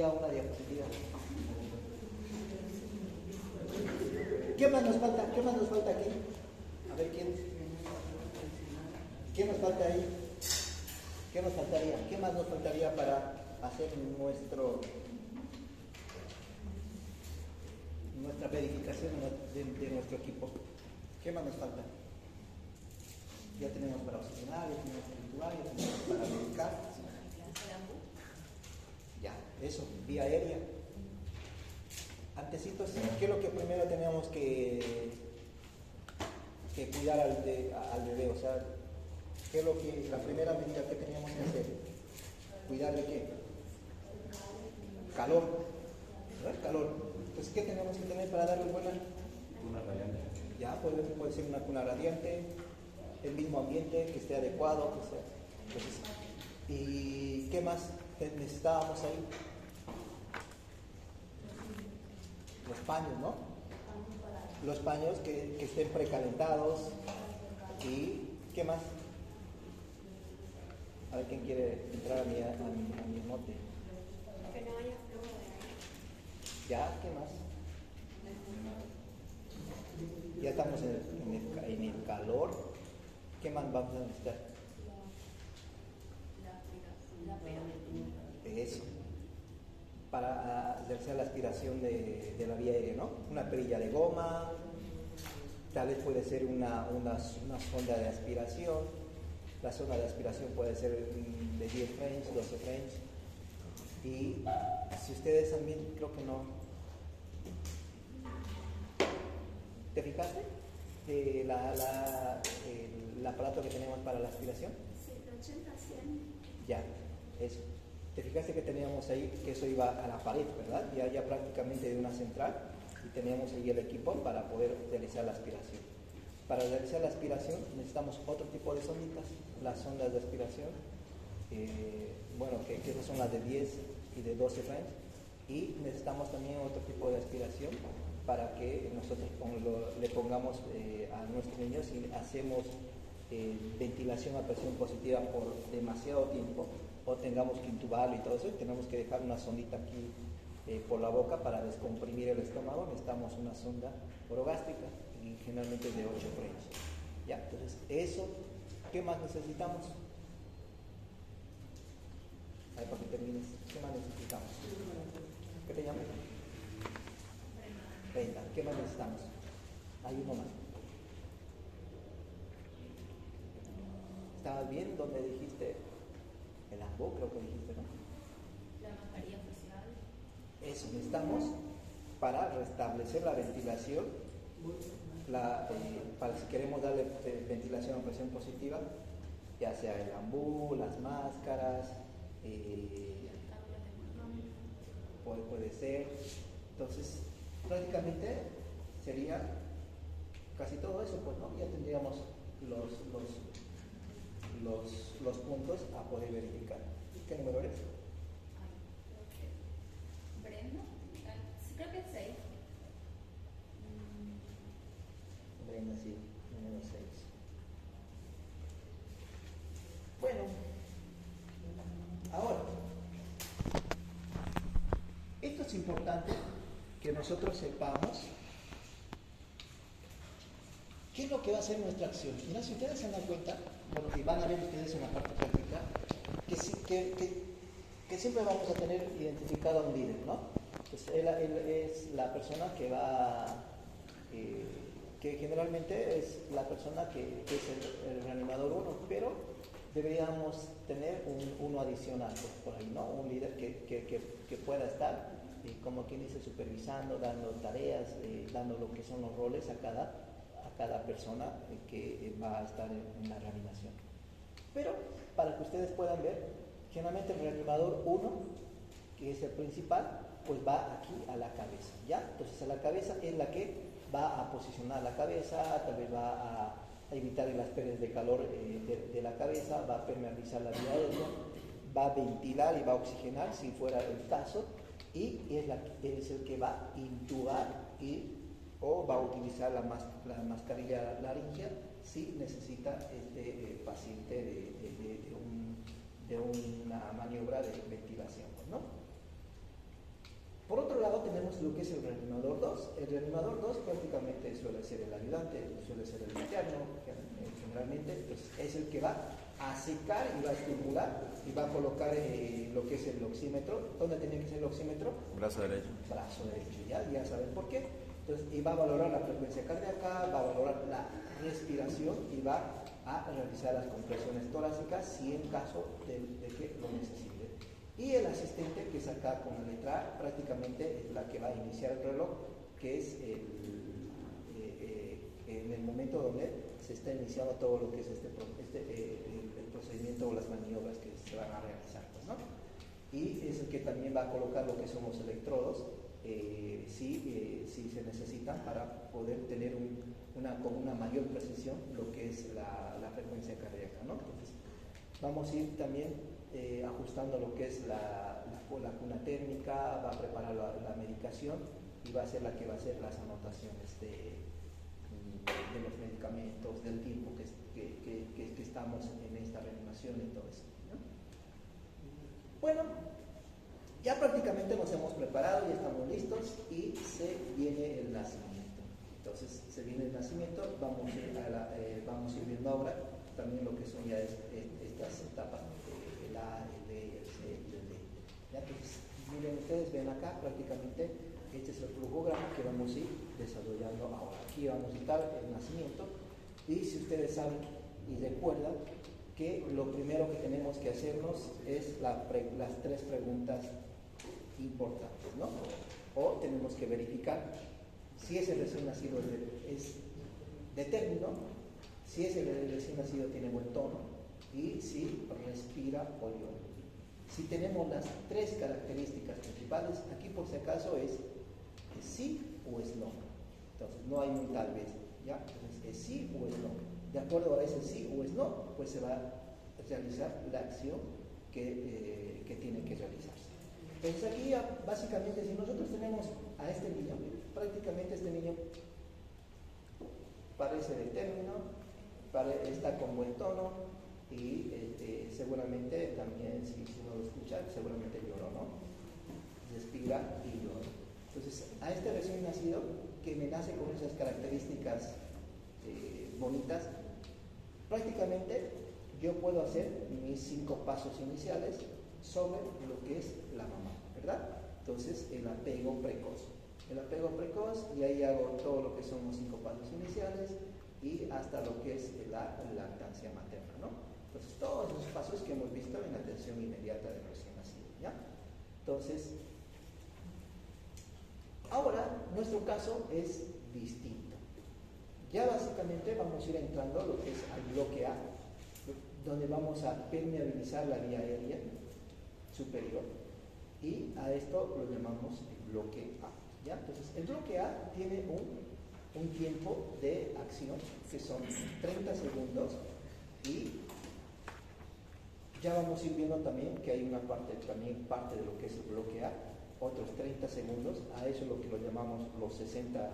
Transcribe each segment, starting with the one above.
había una diapositiva. ¿Qué más nos falta? ¿Qué más nos falta aquí? A ver, ¿qué nos falta ahí? ¿Qué nos faltaría? ¿Qué más nos faltaría para hacer nuestra verificación de nuestro equipo? ¿Qué más nos falta? Ya tenemos para oxigenar, ya tenemos para intubar, ya tenemos para verificar. Ya, eso, vía aérea. Antecitos, ¿qué es lo que primero tenemos que cuidar al bebé? O sea, ¿qué es lo que la primera medida que teníamos que hacer? ¿Cuidar de qué? Calor. ¿No? Calor. Entonces, ¿qué tenemos que tener para darle buena? Una radiante. Ya, puede ser una cuna radiante, el mismo ambiente, que esté adecuado, que sea. Entonces, ¿y qué más necesitábamos ahí? Los paños, ¿no? Los paños que estén precalentados. ¿Y qué más? A ver quién quiere entrar a mi mote. Que no haya flujo de aire. ¿Ya? ¿Qué más? Ya estamos en el calor. ¿Qué más vamos a necesitar? Eso. Para hacerse la aspiración de la vía aérea, ¿no? Una perilla de goma, tal vez puede ser una sonda de aspiración. La sonda de aspiración puede ser de 10 French, 12 French. Y si ustedes también, creo que no. ¿Te fijaste? El aparato que tenemos para la aspiración. Sí, de 80 a 100. Ya, eso. Te fijaste que teníamos ahí, que eso iba a la pared, ¿verdad? Ya prácticamente de una central, y teníamos ahí el equipo para poder realizar la aspiración. Para realizar la aspiración necesitamos otro tipo de sonditas, las sondas de aspiración, que esas son las de 10 y de 12 French, y necesitamos también otro tipo de aspiración para que nosotros le pongamos a nuestros niños y hacemos ventilación a presión positiva por demasiado tiempo, o tengamos que intubarlo y todo eso, y tenemos que dejar una sondita aquí por la boca para descomprimir el estómago. Necesitamos una sonda orogástrica y generalmente es de 8 French. Ya, entonces eso, ¿qué más necesitamos? Ahí para que termines, ¿qué más necesitamos? ¿Qué te llamas? Brenda. ¿Qué más necesitamos? Hay uno más. ¿Estabas bien donde dijiste? El AMBO, creo que dijiste, ¿no? La mascarilla facial. Eso necesitamos para restablecer la ventilación, para si queremos darle ventilación a presión positiva, ya sea el AMBU, las máscaras, puede ser. Entonces, prácticamente sería casi todo eso, pues, ¿no? Ya tendríamos los puntos a poder verificar. ¿Qué número eres? Brenda, creo que es 6. Brenda, sí, número 6. Bueno, ahora, esto es importante que nosotros sepamos qué es lo que va a ser nuestra acción. Mira, si ustedes se dan cuenta, bueno, y van a ver ustedes en la parte práctica, que siempre vamos a tener identificado a un líder, ¿no? Pues él es la persona que que generalmente es la persona que es el reanimador 1, pero deberíamos tener uno adicional por ahí, ¿no? Un líder que pueda estar, como quien dice, supervisando, dando tareas, dando lo que son los roles a cada persona que va a estar en la reanimación. Pero para que ustedes puedan ver, generalmente el reanimador 1, que es el principal, pues va aquí a la cabeza, ¿ya? Entonces a la cabeza es la que va a posicionar la cabeza, tal vez va a evitar las pérdidas de calor de la cabeza, va a permeabilizar la vía aérea, va a ventilar y va a oxigenar si fuera el caso, y es el que va a intubar o va a utilizar la mascarilla laringea si necesita este paciente de una maniobra de ventilación, ¿no? lado tenemos lo que es el reanimador 2. El reanimador 2 prácticamente suele ser el ayudante, suele ser el interno, generalmente pues, es el que va a secar y va a estimular y va a colocar lo que es el oxímetro. ¿Dónde tiene que ser el oxímetro? Brazo derecho. Brazo derecho, ya saben por qué. Entonces, y va a valorar la frecuencia cardíaca, va a valorar la respiración y va a realizar las compresiones torácicas si en caso de que lo necesite. Y el asistente, que es acá con la letra A, prácticamente es la que va a iniciar el reloj, que es en el momento donde se está iniciando todo lo que es el procedimiento o las maniobras que se van a realizar, pues, ¿no? Y es el que también va a colocar lo que son los electrodos, si se necesitan, para poder tener con una mayor precisión lo que es la frecuencia cardíaca, ¿no? Entonces, vamos a ir también ajustando lo que es la cuna térmica, va a preparar la medicación y va a ser la que va a hacer las anotaciones de los medicamentos, del tiempo que estamos en esta reanimación y todo eso, ¿no? Bueno, ya prácticamente nos hemos preparado, ya estamos listos y se viene el nacimiento. Entonces, se viene el nacimiento, vamos a ir viendo ahora también lo que son ya estas etapas, el A, el B, el C y el D. ¿Ya? Entonces, miren, ustedes ven acá prácticamente este es el flujograma que vamos a ir desarrollando ahora. Aquí vamos a estar el nacimiento y si ustedes saben y recuerdan que lo primero que tenemos que hacernos es las tres preguntas importantes, ¿no? O tenemos que verificar si ese recién nacido es de término, si ese recién nacido tiene buen tono y si respira o llora. Si tenemos las tres características principales, aquí por si acaso es sí o es no. Entonces no hay un tal vez, ¿ya? Entonces es sí o es no. De acuerdo a ese sí o es no, pues se va a realizar la acción que tiene que realizarse. Entonces aquí ya, básicamente, si nosotros tenemos a este niño, prácticamente este niño parece de término, está con buen tono y seguramente también, si uno lo escucha, seguramente lloró, ¿no? Respira y llora. Entonces, a este recién nacido, que me nace con esas características bonitas, prácticamente yo puedo hacer mis 5 pasos iniciales sobre lo que es la mamá, ¿verdad? Entonces, el apego precoz. El apego precoz, y ahí hago todo lo que son los 5 pasos iniciales y hasta lo que es la lactancia materna, ¿no? Entonces, todos esos pasos que hemos visto en la atención inmediata del recién nacido, ¿ya? Entonces, ahora, nuestro caso es distinto. Ya básicamente vamos a ir entrando a lo que es al bloque A, donde vamos a permeabilizar la vía aérea superior y a esto lo llamamos el bloque A, ¿ya? Entonces, el bloque A tiene un tiempo de acción que son 30 segundos y ya vamos a ir viendo también que hay una parte de lo que es el bloque A, otros 30 segundos, a eso es lo que lo llamamos los 60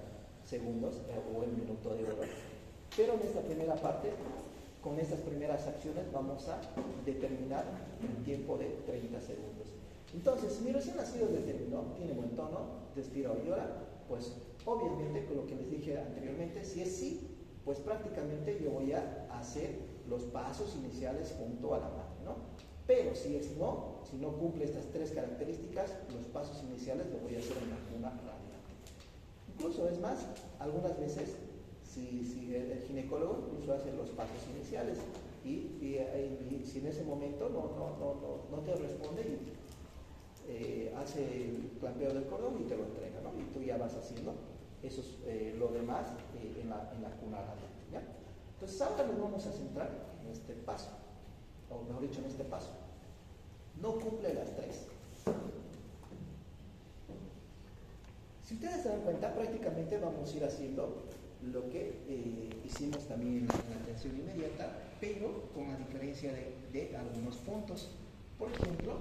segundos o el minuto de oro. Pero en esta primera parte, con estas primeras acciones, vamos a determinar el tiempo de 30 segundos. Entonces, si mi recién nacido determinó, tiene buen tono, respira o llora, pues obviamente, con lo que les dije anteriormente, si es sí, pues prácticamente yo voy a hacer los pasos iniciales junto a la madre, ¿no? Pero si es no, si no cumple estas 3 características, los pasos iniciales los voy a hacer en la cuna radiante. Incluso es más, algunas veces, si el ginecólogo incluso hace los pasos iniciales y si en ese momento no te responde y hace el clampeo del cordón y te lo entrega, ¿no? Y tú ya vas haciendo lo demás en la cuna radiante, ¿ya? Entonces ahora nos vamos a centrar en este paso, o mejor dicho, en este paso. No cumple las 3. Si ustedes se dan cuenta, prácticamente vamos a ir haciendo lo que hicimos también en la atención inmediata, pero con la diferencia de algunos puntos. Por ejemplo,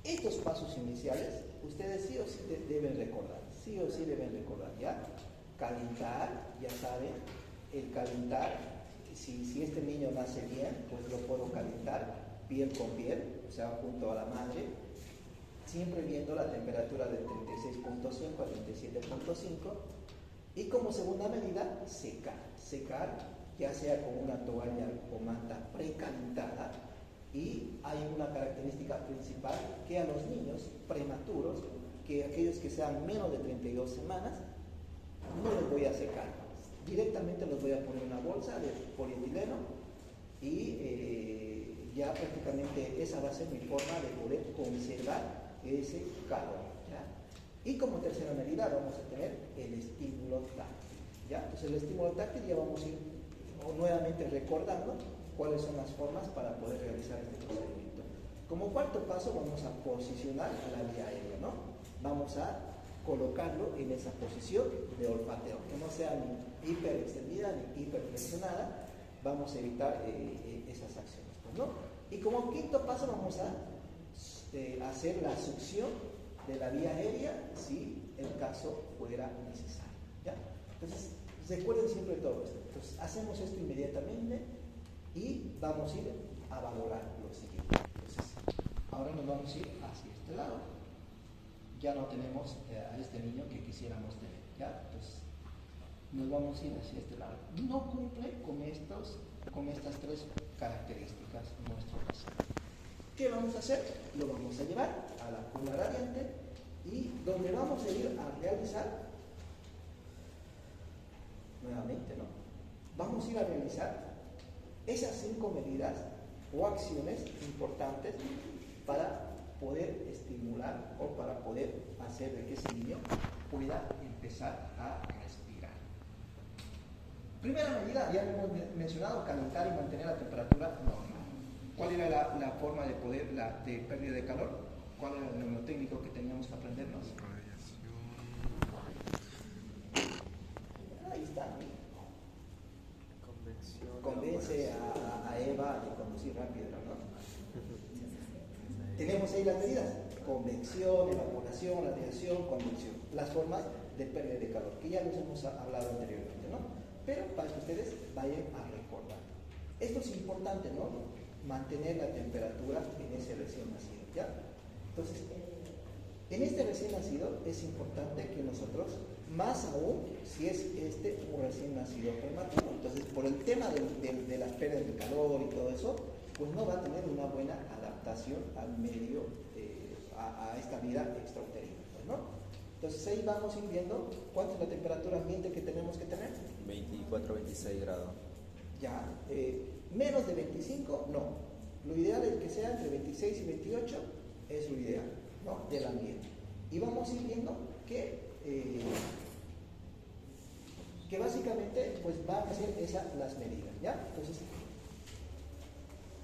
estos pasos iniciales, ustedes sí o sí deben recordar, ¿ya? Calentar, ya saben, el calentar, si este niño nace bien, pues lo puedo calentar piel con piel, o sea, junto a la madre, siempre viendo la temperatura de 36.5 a 37.5 y como segunda medida secar ya sea con una toalla o manta precalentada. Y hay una característica principal que a los niños prematuros, que aquellos que sean menos de 32 semanas, no los voy a secar, directamente los voy a poner en una bolsa de polietileno y ya prácticamente esa va a ser mi forma de poder conservar ese calor, ¿ya? Y como tercera medida vamos a tener el estímulo táctil, ¿ya? Entonces el estímulo táctil ya vamos a ir nuevamente recordando cuáles son las formas para poder realizar este procedimiento. Como cuarto paso vamos a posicionar la vía aérea, ¿no? Vamos a colocarlo en esa posición de olfateo, que no sea ni hiper extendida ni hiper flexionada. Vamos a evitar esas acciones, ¿no? Y como quinto paso vamos a hacer la succión de la vía aérea si el caso fuera necesario, ¿ya? Entonces recuerden siempre todo esto. Entonces hacemos esto inmediatamente y vamos a ir a valorar lo siguiente. Entonces ahora nos vamos a ir hacia este lado. Ya no tenemos a este niño que quisiéramos tener, ¿ya? Entonces nos vamos a ir hacia este lado. No cumple con estas tres características nuestro paciente. ¿Qué vamos a hacer? Lo vamos a llevar a la cuna radiante y donde vamos a ir a realizar nuevamente, ¿no? Vamos a ir a realizar esas 5 medidas o acciones importantes para poder estimular o para poder hacer de que ese niño pueda empezar a respirar. Primera medida, ya hemos mencionado, calentar y mantener la temperatura normal. ¿Cuál era la forma de poder, de pérdida de calor? ¿Cuál era el neumotécnico que teníamos que aprendernos? Ahí está. Convence a Eva de conducir rápido, ¿no? Tenemos ahí las medidas: convección, evaporación, radiación, convección. Las formas de pérdida de calor, que ya los hemos hablado anteriormente, ¿no? Pero para que ustedes vayan a recordar. Esto es importante, ¿no? Mantener la temperatura en ese recién nacido, ¿ya? Entonces, en este recién nacido es importante que nosotros, más aún si es un recién nacido prematuro, entonces por el tema de las pérdidas de calor y todo eso, pues no va a tener una buena adaptación al medio, a esta vida extrauterina, ¿no? Entonces ahí vamos a ir viendo cuánto es la temperatura ambiente que tenemos que tener. 24-26 grados. Ya, menos de 25, no. Lo ideal es que sea entre 26 y 28, es lo ideal, ¿no? Del ambiente. Y vamos a ir viendo que básicamente pues van a ser esas las medidas, ¿ya? Entonces,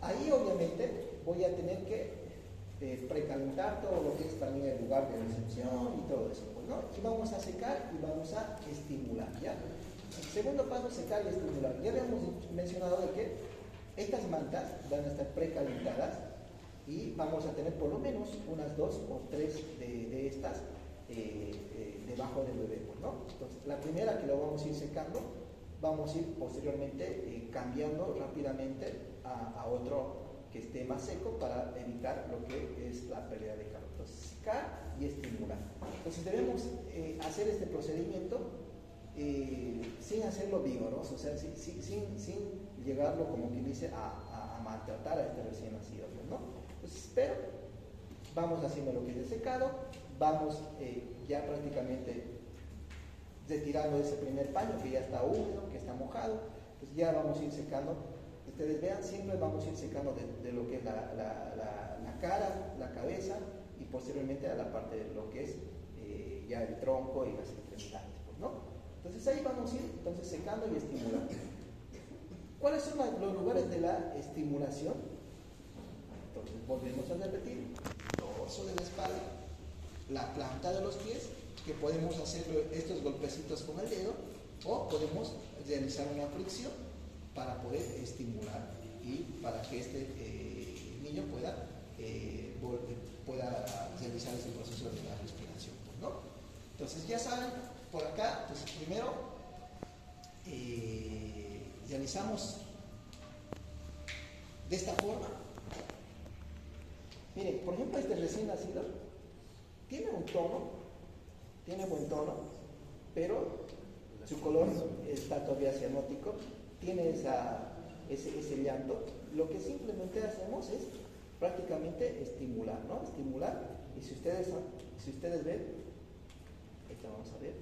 ahí obviamente voy a tener que precalentar todo lo que es también el lugar de recepción y todo eso, pues, ¿no? Y vamos a secar y vamos a estimular, ¿ya? El segundo paso, secar y estimular. Ya habíamos mencionado de que estas mantas van a estar precalentadas y vamos a tener por lo menos unas 2 o 3 de estas debajo del bebé, pues, ¿no? Entonces, la primera que lo vamos a ir secando, vamos a ir posteriormente cambiando rápidamente a otro que esté más seco para evitar lo que es la pérdida de calor. Entonces, secar y estimular. Entonces, debemos hacer este procedimiento sin hacerlo vigoroso, o sea, sin llegarlo, como quien dice, a maltratar a este recién nacido, ¿no? Entonces, pero vamos haciendo lo que es el secado, vamos ya prácticamente retirando ese primer paño que ya está húmedo, que está mojado, pues ya vamos a ir secando. Ustedes vean, siempre vamos a ir secando de lo que es la cara, la cabeza y posteriormente a la parte de lo que es ya el tronco y las extremidades, pues, ¿no? Entonces ahí vamos a ir secando y estimulando. ¿Cuáles son los lugares de la estimulación? Entonces volvemos a repetir: dorso de la espalda, la planta de los pies, que podemos hacer estos golpecitos con el dedo, o podemos realizar una fricción para poder estimular y para que este niño pueda realizar ese proceso de la respiración, ¿no? Entonces ya saben, por acá, entonces primero realizamos de esta forma. Miren, por ejemplo, este recién nacido tiene un tono, tiene buen tono, pero su color está todavía cianótico, tiene ese llanto. Lo que simplemente hacemos es prácticamente estimular, ¿no? Estimular, y si ustedes ven, ahorita vamos a ver,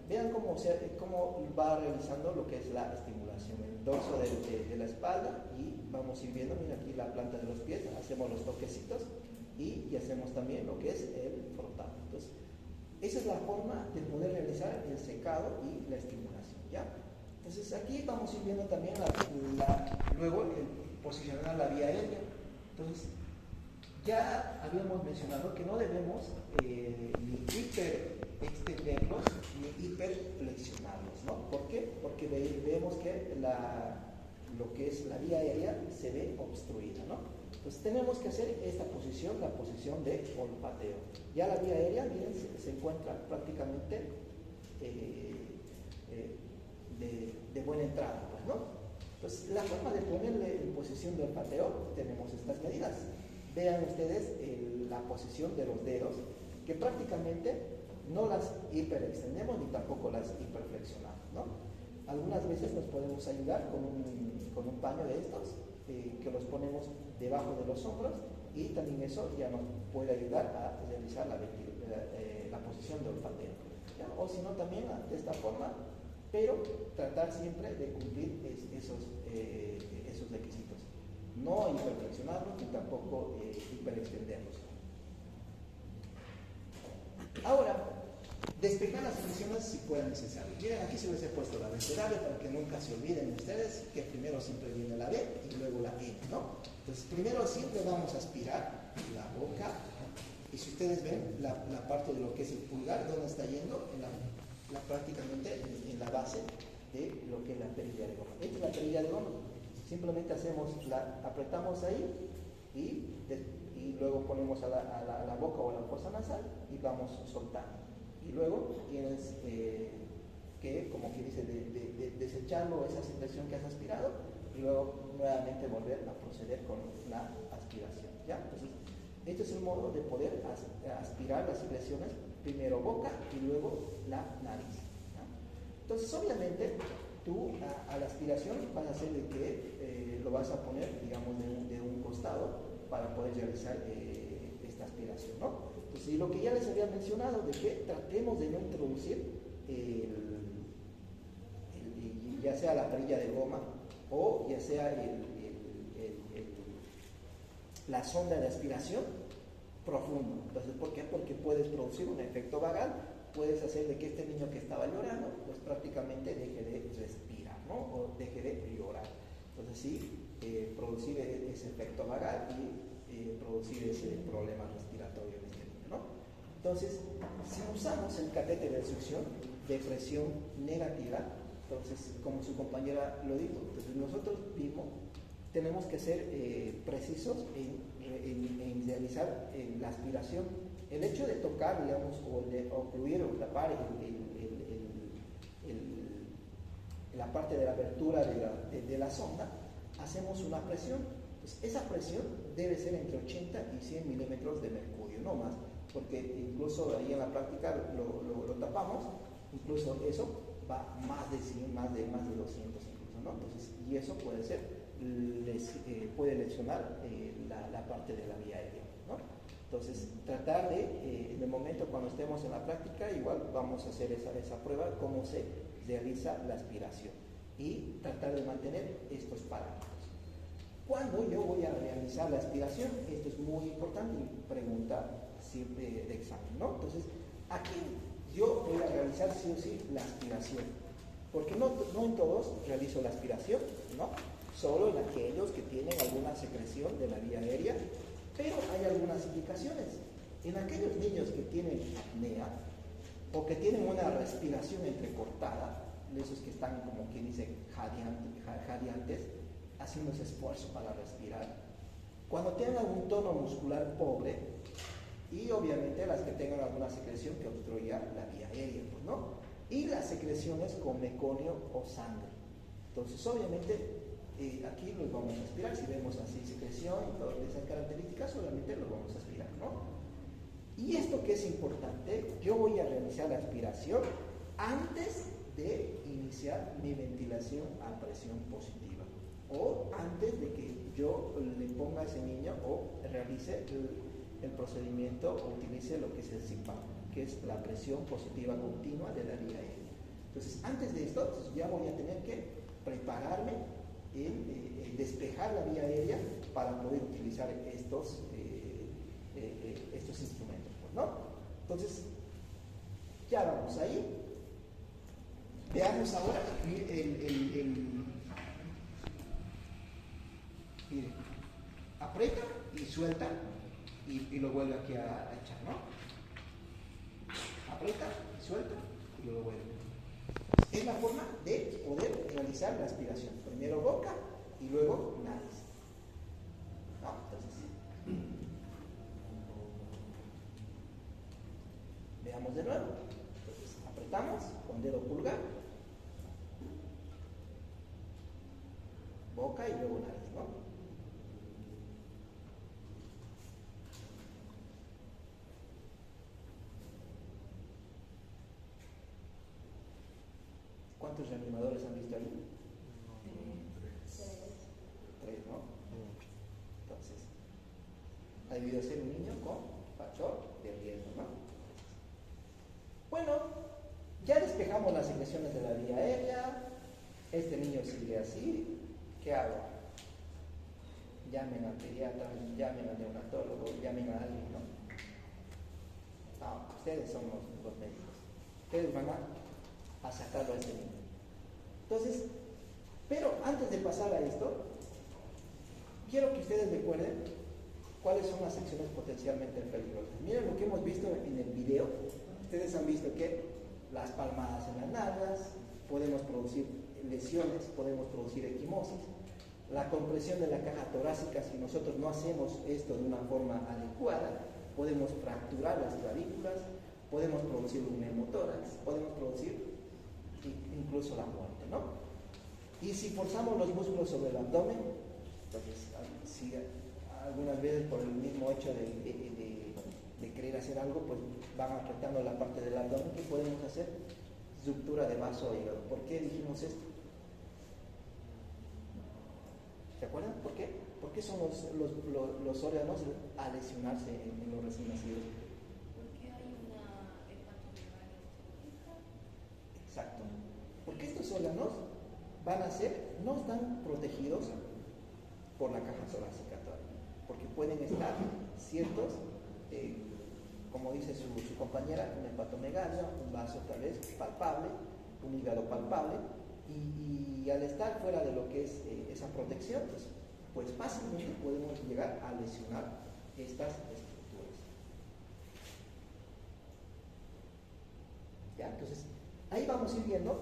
vean cómo va realizando lo que es la estimulación, el dorso de la espalda, y vamos a ir viendo, mira aquí la planta de los pies, hacemos los toquecitos y hacemos también lo que es el frotado. Entonces, esa es la forma de poder realizar el secado y la estimulación, ¿ya? Entonces aquí vamos a ir viendo también luego el posicionar la vía aérea. Entonces, ya habíamos mencionado que no debemos ni hiper extenderlos ni hiperflexionarlos, ¿no? ¿Por qué? Porque vemos que lo que es la vía aérea se ve obstruida, ¿no? Entonces tenemos que hacer esta posición, la posición de olfateo. Ya la vía aérea, miren, se encuentra prácticamente de buena entrada, pues, ¿no? Entonces la forma de ponerle en posición de olfateo, tenemos estas medidas. Vean ustedes la posición de los dedos, que prácticamente no las hiperextendemos ni tampoco las hiperflexionamos, ¿no? Algunas veces nos podemos ayudar con un paño de estos, que los ponemos debajo de los hombros, y también eso ya nos puede ayudar a realizar la posición de olfateo, ¿ya? O si no, también de esta forma, pero tratar siempre de cumplir esos requisitos. No hiperflexionarlos ni tampoco hiperextenderlos. Ahora, despejar las secreciones si fuera necesario. Miren, aquí se les he puesto la abecedario para que nunca se olviden ustedes que primero siempre viene la B y luego la N, ¿no? Entonces, primero siempre vamos a aspirar la boca, y si ustedes ven la parte de lo que es el pulgar, ¿dónde está yendo? Prácticamente en la base de lo que es la perilla de goma. Esta es la perilla de goma. Simplemente apretamos ahí y luego ponemos a la boca o a la fosa nasal y vamos soltando. Y luego tienes que, como que dice, desecharlo, esa secreción que has aspirado, y luego nuevamente volver a proceder con la aspiración, ¿ya? Entonces, este es el modo de poder aspirar las secreciones, primero boca y luego la nariz, ¿ya? Entonces, obviamente, tú a la aspiración vas a hacer de que lo vas a poner, digamos, de un costado para poder realizar esta aspiración, ¿no? Entonces, y lo que ya les había mencionado, de que tratemos de no introducir ya sea la perilla de goma o ya sea la sonda de aspiración profundo. Entonces, ¿por qué? Porque puedes producir un efecto vagal, puedes hacer de que este niño que estaba llorando, pues prácticamente deje de respirar, ¿no? O deje de llorar. Entonces, sí, producir ese efecto vagal y producir ese problema respiratorio en este niño, ¿no? Entonces, si usamos el catéter de succión de presión negativa, entonces, como su compañera lo dijo, entonces nosotros mismos tenemos que ser precisos en realizar la aspiración. El hecho de tocar, digamos, o de ocluir o tapar la parte de la abertura de la sonda, hacemos una presión. Entonces, esa presión debe ser entre 80 y 100 milímetros de mercurio, no más, porque incluso ahí en la práctica lo tapamos, incluso eso va más de 100, más de 200 incluso, ¿no? Entonces, y eso puede ser, puede lesionar la parte de la vía aérea, ¿no? Entonces, tratar de, en el momento cuando estemos en la práctica, igual vamos a hacer esa prueba, cómo se realiza la aspiración, y tratar de mantener estos parámetros. ¿Cuándo yo voy a realizar la aspiración? Esto es muy importante y pregunta siempre de examen, ¿no? Entonces, aquí yo voy a realizar sí o sí la aspiración, porque no en todos realizo la aspiración, ¿no? Solo en aquellos que tienen alguna secreción de la vía aérea, pero hay algunas indicaciones. En aquellos niños que tienen apnea o que tienen una respiración entrecortada, de esos que están como quien dice jadeantes, haciendo ese esfuerzo para respirar, cuando tengan un tono muscular pobre, y obviamente las que tengan alguna secreción que obstruya la vía aérea, pues, ¿no? Y las secreciones con meconio o sangre. Entonces, obviamente, aquí los vamos a aspirar. Si vemos así secreción y todas esas características, solamente los vamos a aspirar, ¿no? Y esto que es importante, yo voy a realizar la aspiración antes de iniciar mi ventilación a presión positiva o antes de que yo le ponga a ese niño o realice el procedimiento o utilice lo que es el CPAP, que es la presión positiva continua de la vía aérea. Entonces, antes de esto, entonces ya voy a tener que prepararme en despejar la vía aérea para poder utilizar estos instrumentos, ¿no? Entonces, ya vamos ahí. Veamos ahora mire, aprieta y suelta y lo vuelve aquí a echar, ¿no? Aprieta y suelta y lo vuelve. Es la forma de poder realizar la aspiración. Primero boca y luego nariz. ¿No? Entonces, veamos de nuevo. Entonces, apretamos con dedo pulgar, boca y luego nariz, ¿no? ¿Cuántos reanimadores han visto ahí? Tres, ¿no? Entonces, ha debido ser un niño con factor de riesgo, ¿no? Bueno, ya despejamos las secreciones de la vía aérea. Este niño sigue así. ¿Qué hago? Llamen al pediatra, llamen al neonatólogo, llamen a alguien, ¿no? No, ustedes son los médicos. Ustedes van a sacarlo a este niño. Entonces, pero antes de pasar a esto, quiero que ustedes recuerden cuáles son las secciones potencialmente peligrosas. Miren lo que hemos visto en el video. Ustedes han visto que las palmadas en las nalgas, podemos producir lesiones, podemos producir equimosis. La compresión de la caja torácica, si nosotros no hacemos esto de una forma adecuada, podemos fracturar las clavículas, podemos producir un neumotórax, podemos producir incluso la muerte, ¿no? Y si forzamos los músculos sobre el abdomen, entonces, si algunas veces por el mismo hecho de querer hacer algo, pues van apretando la parte del abdomen, ¿qué podemos hacer? Ruptura de vaso hígado. ¿Por qué dijimos esto? ¿Se acuerdan? ¿Por qué? ¿Por qué son los órganos a lesionarse en los recién nacidos? Porque hay una hepatomegalia. Exacto. Porque estos órganos no están protegidos por la caja torácica todavía, porque pueden estar ciertos, como dice su compañera, una hepatomegalia, un vaso tal vez palpable, un hígado palpable, y al estar fuera de lo que es esa protección, pues fácilmente podemos llegar a lesionar estas estructuras. ¿Ya? Entonces, ahí vamos a ir viendo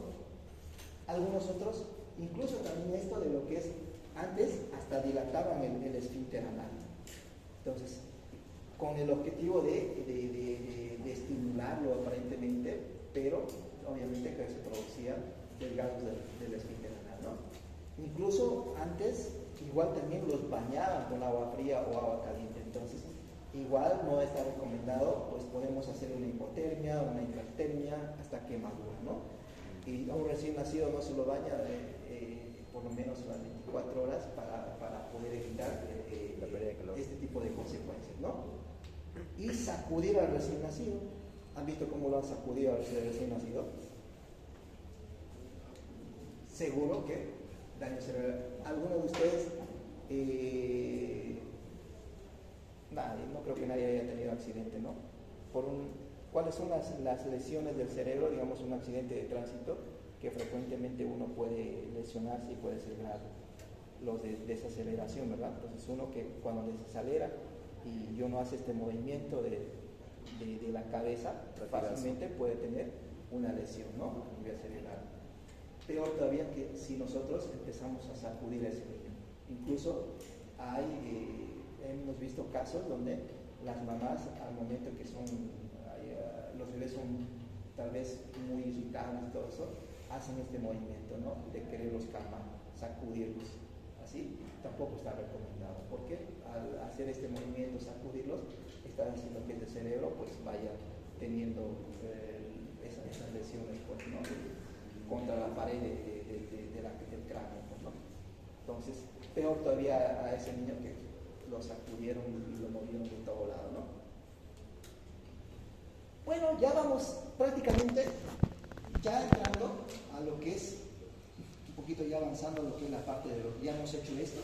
algunos otros, incluso también esto de lo que es, antes hasta dilataban el esfínter anal. Entonces, con el objetivo de estimularlo aparentemente, pero obviamente que se producía delgados del esfínter anal, ¿no? Incluso antes, igual también los bañaban con agua fría o agua caliente. Entonces, igual no está recomendado, pues podemos hacer una hipotermia, una hipertermia, hasta quemadura, ¿no? Y a un recién nacido no se lo baña por lo menos unas 24 horas para poder evitar la pérdida de calor. este tipo de consecuencias, ¿no? Y sacudir al recién nacido. ¿Han visto cómo lo han sacudido al recién nacido? Seguro que daño cerebral. ¿Alguno de ustedes? Nadie, no creo que nadie haya tenido accidente, ¿no? ¿Cuáles son las lesiones del cerebro? Digamos, un accidente de tránsito que frecuentemente uno puede lesionarse y puede ser grave. Los de desaceleración, ¿verdad? Entonces uno que cuando desacelera y no hace este movimiento de la cabeza, fácilmente puede tener una lesión, ¿no? A nivel cerebral. Peor todavía que si nosotros empezamos a sacudir a ese niño. Incluso hemos visto casos donde las mamás, al momento que los bebés son tal vez muy irritables y todo eso, hacen este movimiento, ¿no? De quererlos calmar, sacudirlos. así, tampoco está recomendado, porque al hacer este movimiento, sacudirlos, está haciendo que el cerebro pues vaya teniendo esas lesiones pues, ¿no? Contra la pared del cráneo, pues, ¿no? Entonces, peor todavía a ese niño que lo sacudieron y lo movieron de todo lado, ¿no? Bueno, ya vamos prácticamente ya entrando a lo que es un poquito ya avanzando a lo que es la parte de lo que ya hemos hecho esto.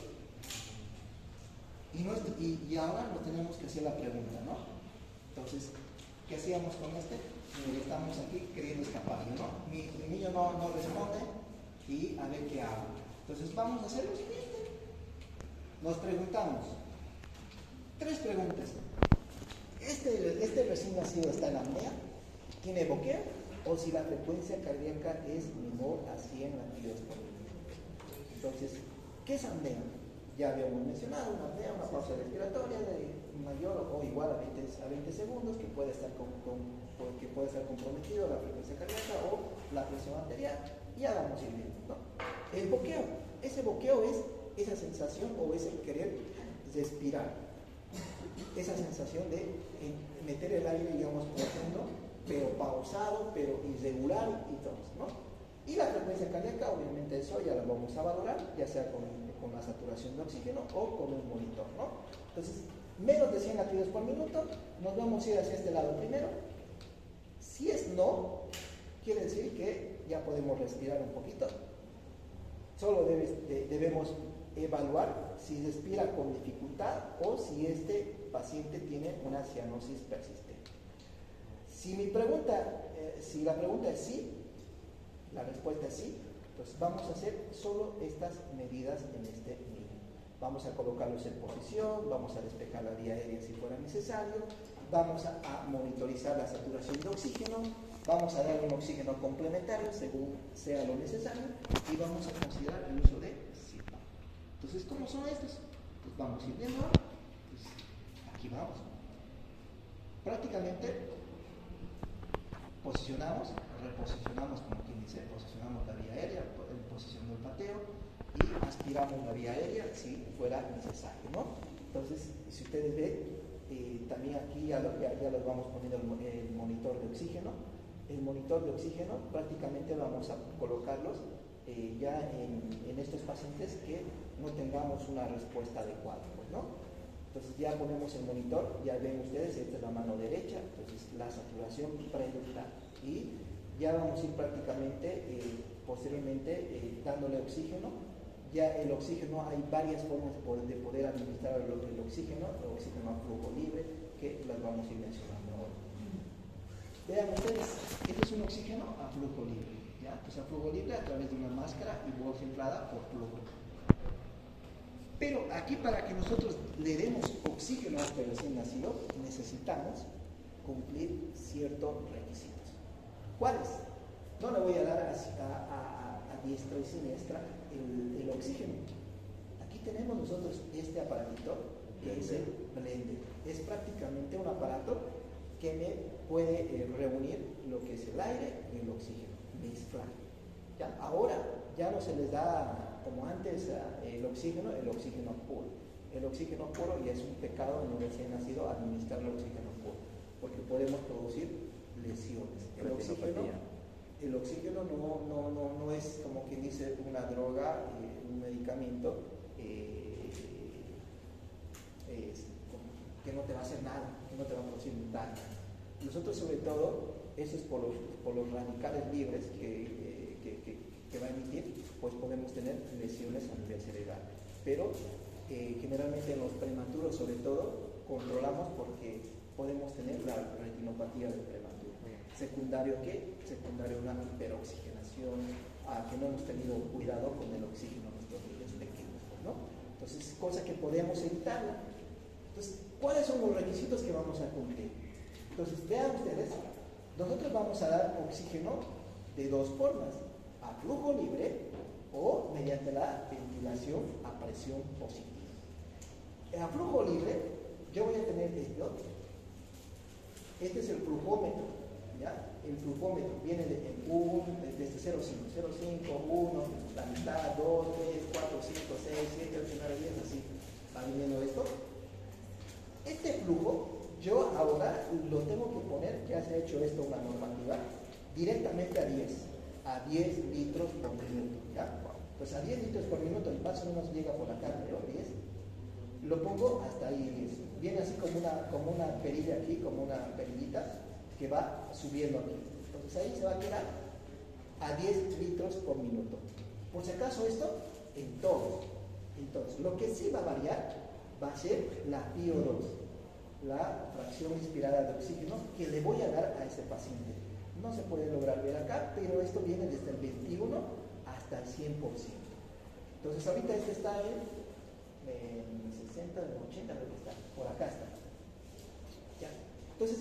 Y ahora nos tenemos que hacer la pregunta, ¿no? Entonces, ¿qué hacíamos con este? Estamos aquí queriendo escapar, ¿no? Mi niño no responde y a ver qué hago. Entonces, vamos a hacer lo siguiente. Nos preguntamos 3 preguntas. ¿Este recién nacido está en apnea? ¿Tiene boqueo? O si la frecuencia cardíaca es menor a 100 latidos por minuto. Entonces, ¿qué es apnea? Ya habíamos mencionado una apnea, una pausa respiratoria de mayor o igual a 20 segundos que puede estar comprometido la frecuencia cardíaca o la presión arterial. Ya vamos a ir viendo, ¿no? El boqueo. Ese boqueo es esa sensación o ese querer respirar. Esa sensación de meter el aire, digamos, profundo, pero pausado, pero irregular y todo, ¿no? Y la frecuencia cardíaca, obviamente eso ya lo vamos a valorar, ya sea con la saturación de oxígeno o con un monitor, ¿no? Entonces, menos de 100 latidos por minuto, nos vamos a ir hacia este lado primero. Si es no, quiere decir que ya podemos respirar un poquito. Solo debemos evaluar si respira con dificultad o si este paciente tiene una cianosis persistente. Si la pregunta es sí, la respuesta es sí, pues vamos a hacer solo estas medidas en este niño. Vamos a colocarlos en posición, vamos a despejar la vía aérea si fuera necesario, vamos a monitorizar la saturación de oxígeno, vamos a dar un oxígeno complementario según sea lo necesario y vamos a considerar el uso de CPAP. Entonces, ¿cómo son estos? Pues vamos a ir viendo. Pues aquí vamos. Prácticamente posicionamos, reposicionamos, como quien dice, posicionamos la vía aérea en posición de olfateo y aspiramos la vía aérea si fuera necesario, ¿no? Entonces, si ustedes ven, también aquí ya les vamos poniendo el monitor de oxígeno. El monitor de oxígeno prácticamente vamos a colocarlos ya en estos pacientes que no tengamos una respuesta adecuada, pues, ¿no? Entonces ya ponemos el monitor, ya ven ustedes, esta es la mano derecha, entonces la saturación preductal. Y ya vamos a ir prácticamente, posteriormente, dándole oxígeno. Ya el oxígeno, hay varias formas de poder administrar el oxígeno a flujo libre, que las vamos a ir mencionando ahora. Vean ustedes, este es un oxígeno a flujo libre, ¿ya? Pues a flujo libre a través de una máscara y bolsa inflada por flujo. Pero aquí, para que nosotros le demos oxígeno a este recién nacido, necesitamos cumplir ciertos requisitos. ¿Cuáles? No le voy a dar a diestra y siniestra el oxígeno. Aquí tenemos nosotros este aparatito que es el blender. Es prácticamente un aparato que me puede reunir lo que es el aire y el oxígeno, mezclar. ¿Ya? Ahora ya no se les da como antes el oxígeno puro. El oxígeno puro ya es un pecado en un recién nacido administrar el oxígeno puro, porque podemos producir lesiones. El oxígeno no es, como quien dice, una droga, un medicamento que no te va a hacer nada, que no te va a producir daño. Nosotros, sobre todo, eso es por los radicales libres que va a emitir, pues podemos tener lesiones a nivel cerebral. Pero generalmente en los prematuros, sobre todo, controlamos porque podemos tener la retinopatía del prematuro. ¿Secundario qué? Secundario una hiperoxigenación, que no hemos tenido cuidado con el oxígeno en nuestros niños pequeños, ¿no? Entonces, cosa que podemos evitarla. Entonces, ¿cuáles son los requisitos que vamos a cumplir? Entonces, vean ustedes, nosotros vamos a dar oxígeno de 2 formas, a flujo libre o mediante la ventilación a presión positiva. A flujo libre, yo voy a tener esto. Este es el flujómetro, ¿ya? El flujómetro viene desde 0,5, 1, la mitad, 2, 3, 4, 5, 6, 7, 8, 9, 10, así va viniendo esto. Este flujo, yo ahora lo tengo que poner, ya se ha hecho esto una normativa, directamente a 10 litros por minuto, ¿ya? Pues a 10 litros por minuto, más o menos llega por acá, ¿no? 10. Lo pongo hasta ahí 10. Viene así como una perilla aquí, como una perillita que va subiendo aquí. Entonces ahí se va a quedar a 10 litros por minuto. Por si acaso esto, en todo. Entonces, lo que sí va a variar va a ser la PO2, la fracción inspirada de oxígeno que le voy a dar a ese paciente. No se puede lograr ver acá, pero esto viene desde el 21 hasta el 100%. Entonces ahorita este está en 60, 80, creo que está, por acá está. ¿Ya? Entonces,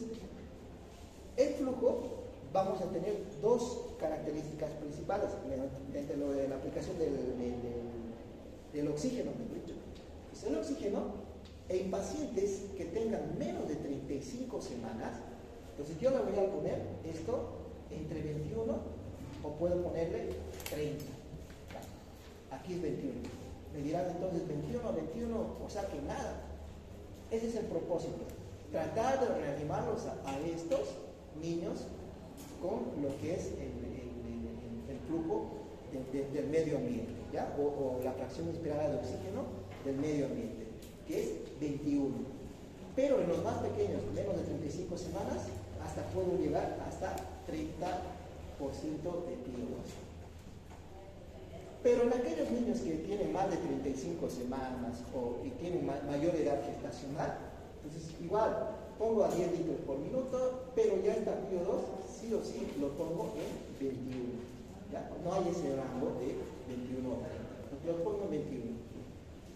el flujo, vamos a tener dos características principales mediante lo de la aplicación del oxígeno, mejor dicho. Es el oxígeno en pacientes que tengan menos de 35 semanas. Entonces yo le voy a poner esto entre 21 o puedo ponerle 30. Aquí es 21. Me dirán entonces 21, o sea que nada. Ese es el propósito. Tratar de reanimarlos a estos niños con lo que es el flujo del medio ambiente, ¿ya? O la fracción inspirada de oxígeno del medio ambiente, que es 21. Pero en los más pequeños, menos de 35 semanas, hasta puedo llegar hasta 30% de PO2. Pero en aquellos niños que tienen más de 35 semanas y tienen mayor edad gestacional, entonces igual pongo a 10 litros por minuto, pero ya está PO2, sí o sí lo pongo en 21. ¿Ya? No hay ese rango de 21 o 30, lo pongo en 21.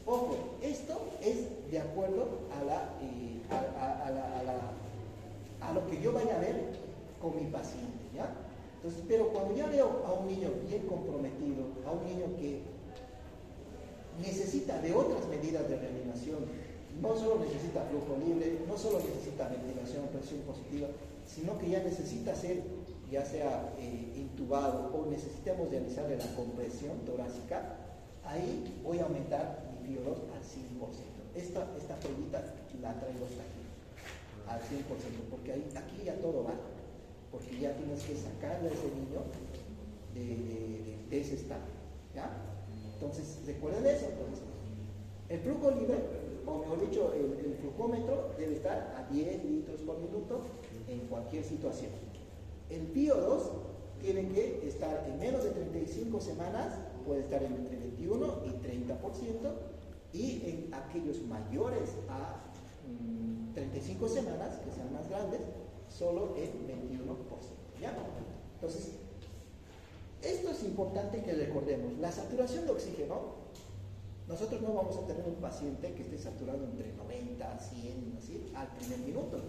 Ojo, esto es de acuerdo a lo que yo vaya a ver con mi paciente, ¿ya? Entonces, pero cuando ya veo a un niño bien comprometido, a un niño que necesita de otras medidas de reanimación, no solo necesita flujo libre, no solo necesita ventilación, presión positiva, sino que ya necesita ser, ya sea intubado o necesitamos realizarle la compresión torácica, ahí voy a aumentar mi PO2 al 100%. Esta perlita la traigo hasta aquí, al 100%, porque aquí ya todo va. Porque ya tienes que sacarle a ese niño de ese estado, ¿ya? Entonces, recuerden eso. Entonces, el flujo libre, o mejor dicho, el flujómetro debe estar a 10 litros por minuto en cualquier situación. El PO2 tiene que estar en menos de 35 semanas, puede estar entre 21 y 30%, y en aquellos mayores a 35 semanas, que sean más grandes, solo en 21%. ¿Ya? Entonces, esto es importante que recordemos. La saturación de oxígeno, nosotros no vamos a tener un paciente que esté saturado entre 90 a 100, así, al primer minuto.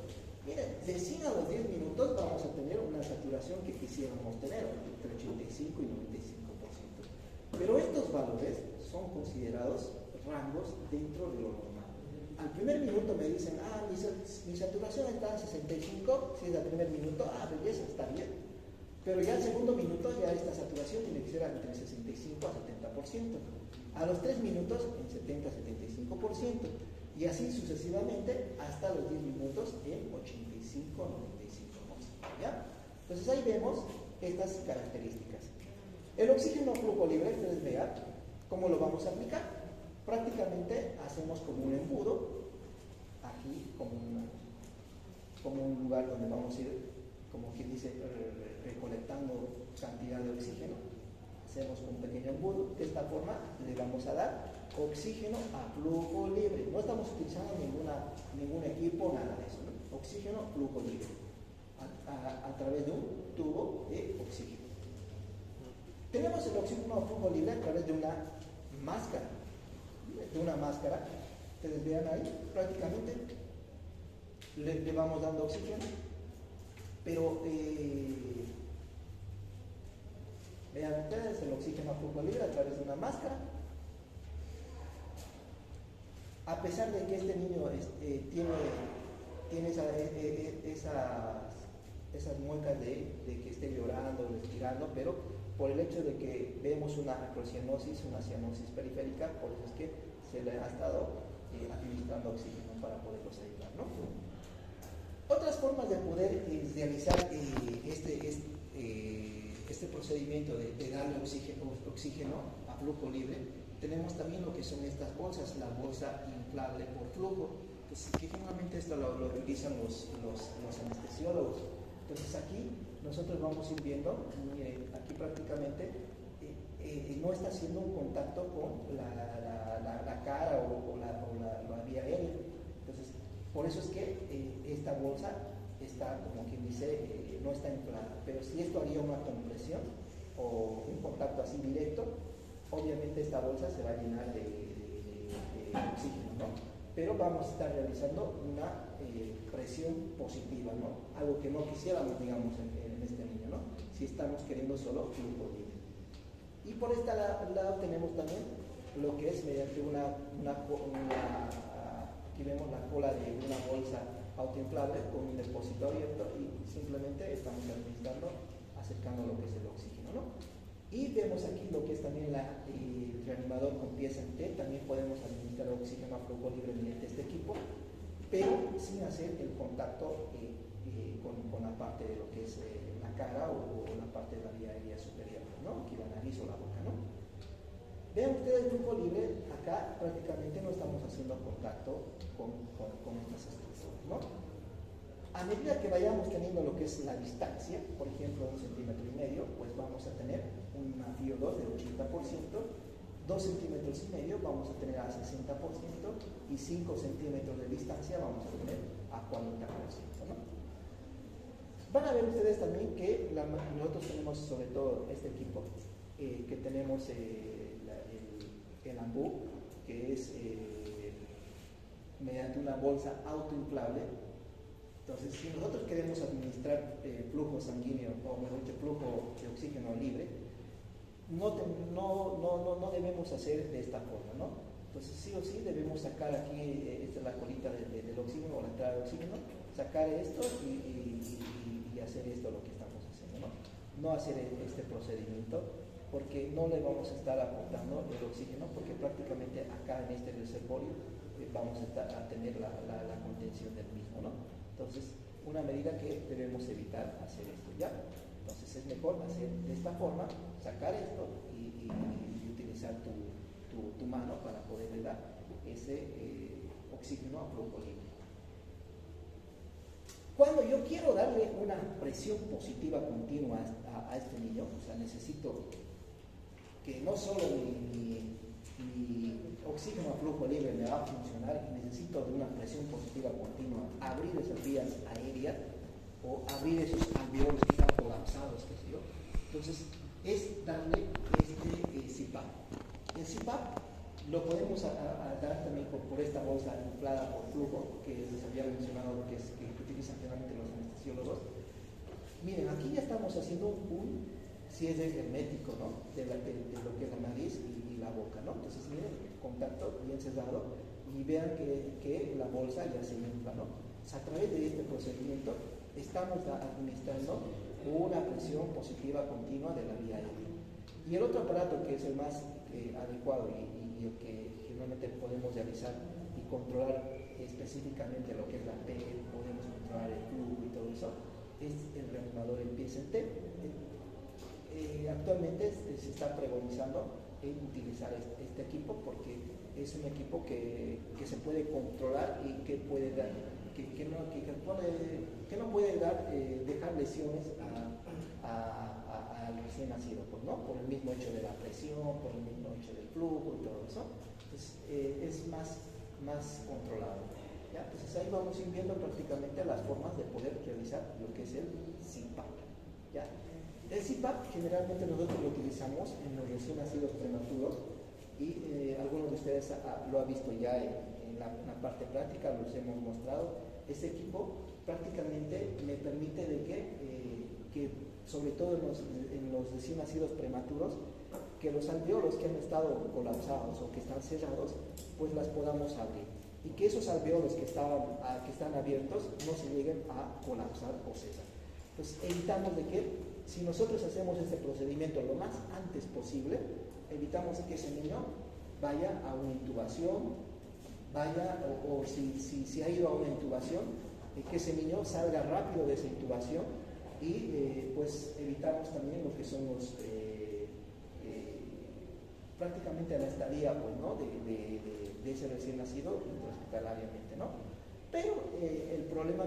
Miren, de 100 a los 10 minutos vamos a tener una saturación que quisiéramos tener, entre 85 y 95%. Pero estos valores son considerados rangos dentro de lo normal. Al primer minuto me dicen, mi saturación está en 65, si es al primer minuto, belleza, está bien. Pero ya al segundo minuto ya esta saturación tiene que ser entre 65 a 70%. A los 3 minutos en 70-75%. Y así sucesivamente hasta los 10 minutos en 85-95%. ¿Ya? Entonces ahí vemos estas características. El oxígeno flujo libre, ustedes vean cómo lo vamos a aplicar. Prácticamente hacemos como un embudo, aquí como un lugar donde vamos a ir, como quien dice, recolectando cantidad de oxígeno. Hacemos un pequeño embudo, de esta forma le vamos a dar oxígeno a flujo libre. No estamos utilizando ningún equipo, nada de eso, ¿no? Oxígeno flujo libre, a través de un tubo de oxígeno. Tenemos el oxígeno flujo libre a través de una máscara. Ustedes vean ahí, prácticamente le vamos dando oxígeno, pero vean ustedes el oxígeno a flujo libre a través de una máscara. A pesar de que este niño tiene esas muecas de que esté llorando, respirando, pero por el hecho de que vemos una acrocianosis, una cianosis periférica, por eso es que se le ha estado administrando oxígeno para poderlos ayudar, ¿no? Otras formas de poder realizar este procedimiento de darle oxígeno a flujo libre, tenemos también lo que son estas bolsas, la bolsa inflable por flujo. Entonces, que generalmente esto lo utilizan los anestesiólogos. Entonces aquí nosotros vamos a ir viendo, miren, aquí prácticamente no está haciendo un contacto con la cara o la vía aérea. Entonces, por eso es que esta bolsa está, como quien dice, no está inflada. Pero si esto haría una compresión o un contacto así directo, obviamente esta bolsa se va a llenar de oxígeno, ¿no? Pero vamos a estar realizando una presión positiva, ¿no? Algo que no quisiéramos, digamos, en este niño, ¿no? Si estamos queriendo solo flujo libre. Y por este lado tenemos también lo que es mediante aquí vemos la cola de una bolsa autoinflable con un depósito abierto y simplemente estamos administrando, acercando lo que es el oxígeno, ¿no? Y vemos aquí lo que es también el reanimador con pieza en T. También podemos administrar oxígeno a flujo libre mediante este equipo, pero sin hacer el contacto con la parte de lo que es la cara o la parte de la vía aérea superior, ¿no? Aquí la nariz o la boca, ¿no? Vean ustedes el flujo libre, acá prácticamente no estamos haciendo contacto con estas estructuras, ¿no? A medida que vayamos teniendo lo que es la distancia, por ejemplo 1,5 cm, pues vamos a tener un FiO2 del 80%, 2,5 centímetros vamos a tener a 60% y 5 centímetros de distancia vamos a tener a 40%, ¿no? Van a ver ustedes también que nosotros tenemos sobre todo este equipo, que tenemos el AMBU, que es mediante una bolsa autoinflable. Entonces, si nosotros queremos administrar flujo sanguíneo, o mejor dicho, flujo de oxígeno libre, no debemos hacer de esta forma, ¿no? Entonces, sí o sí debemos sacar aquí, esta es la colita del oxígeno o la entrada de oxígeno, sacar esto y hacer esto lo que estamos haciendo, ¿no? No hacer este procedimiento, porque no le vamos a estar aportando el oxígeno, porque prácticamente acá en este reservorio vamos a tener la contención del mismo, ¿no? Entonces, una medida que debemos evitar hacer esto, ¿ya? Entonces, es mejor hacer de esta forma, sacar esto y utilizar tu mano para poderle dar ese oxígeno a flujo libre. Cuando yo quiero darle una presión positiva continua a este niño, o sea, necesito que no solo mi oxígeno a flujo libre me va a funcionar y necesito de una presión positiva continua, abrir esas vías aéreas o abrir esos alveolos que están colapsados, qué sé yo. Entonces, es darle este CPAP. El CPAP lo podemos dar también por esta bolsa inflada por flujo, que les había mencionado que utilizan generalmente los anestesiólogos. Miren, aquí ya estamos haciendo un cierre hermético, ¿no? De lo que es la nariz y la boca, ¿no? Entonces, miren, contacto bien cerrado y vean que la bolsa ya se infla, ¿no? O sea, a través de este procedimiento estamos administrando una presión positiva continua de la vía aérea. Y el otro aparato que es el más adecuado y el que generalmente podemos realizar y controlar específicamente lo que es la P, podemos controlar el flujo y todo eso, es el reanimador en PST. Actualmente se está pregonizando en utilizar este equipo porque es un equipo que se puede controlar y que puede dar, que no puede dar, dejar lesiones al recién nacido, pues, ¿no? Por el mismo hecho de la presión, por el mismo hecho del flujo y todo eso. Entonces, es más controlado, ¿ya? Entonces ahí vamos a ir viendo prácticamente las formas de poder realizar lo que es el CPAP, ¿ya? El CPAP generalmente nosotros lo utilizamos en los recién nacidos prematuros y algunos de ustedes lo han visto ya en la parte práctica, los hemos mostrado. Este equipo prácticamente me permite de que sobre todo en los recién nacidos prematuros, que los alveolos que han estado colapsados o que están cerrados, pues las podamos abrir y que esos alveolos que están abiertos no se lleguen a colapsar o cerrar. Entonces evitamos de que, si nosotros hacemos este procedimiento lo más antes posible, evitamos que ese niño vaya a una intubación, o si ha ido a una intubación, que ese niño salga rápido de esa intubación y pues evitamos también lo que son los prácticamente la estadía pues, ¿no? de ese recién nacido intrahospitalariamente, ¿no? Pero el problema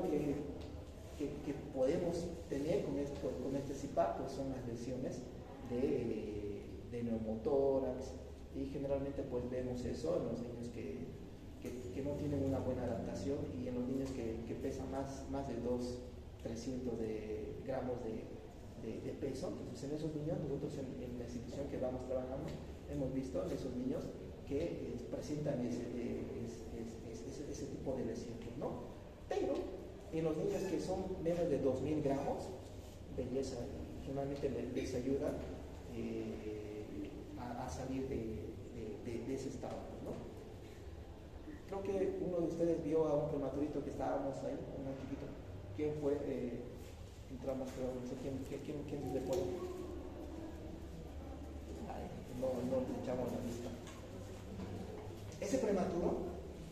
que podemos tener con este CIPAP pues, son las lesiones de neumotórax, y generalmente pues vemos eso en los niños que no tienen una buena adaptación y en los niños que pesan más de 300 gramos de peso. Entonces en esos niños, nosotros en la institución que vamos trabajando, hemos visto en esos niños que presentan ese tipo de lesiones, ¿no? Pero en los niños que son menos de 2000 gramos, belleza, generalmente les ayuda a salir de ese estado, ¿no? Creo que uno de ustedes vio a un prematurito que estábamos ahí, un chiquito. ¿Quién fue? Entramos, pero no sé quién se le pone. No le echamos la vista. Ese prematuro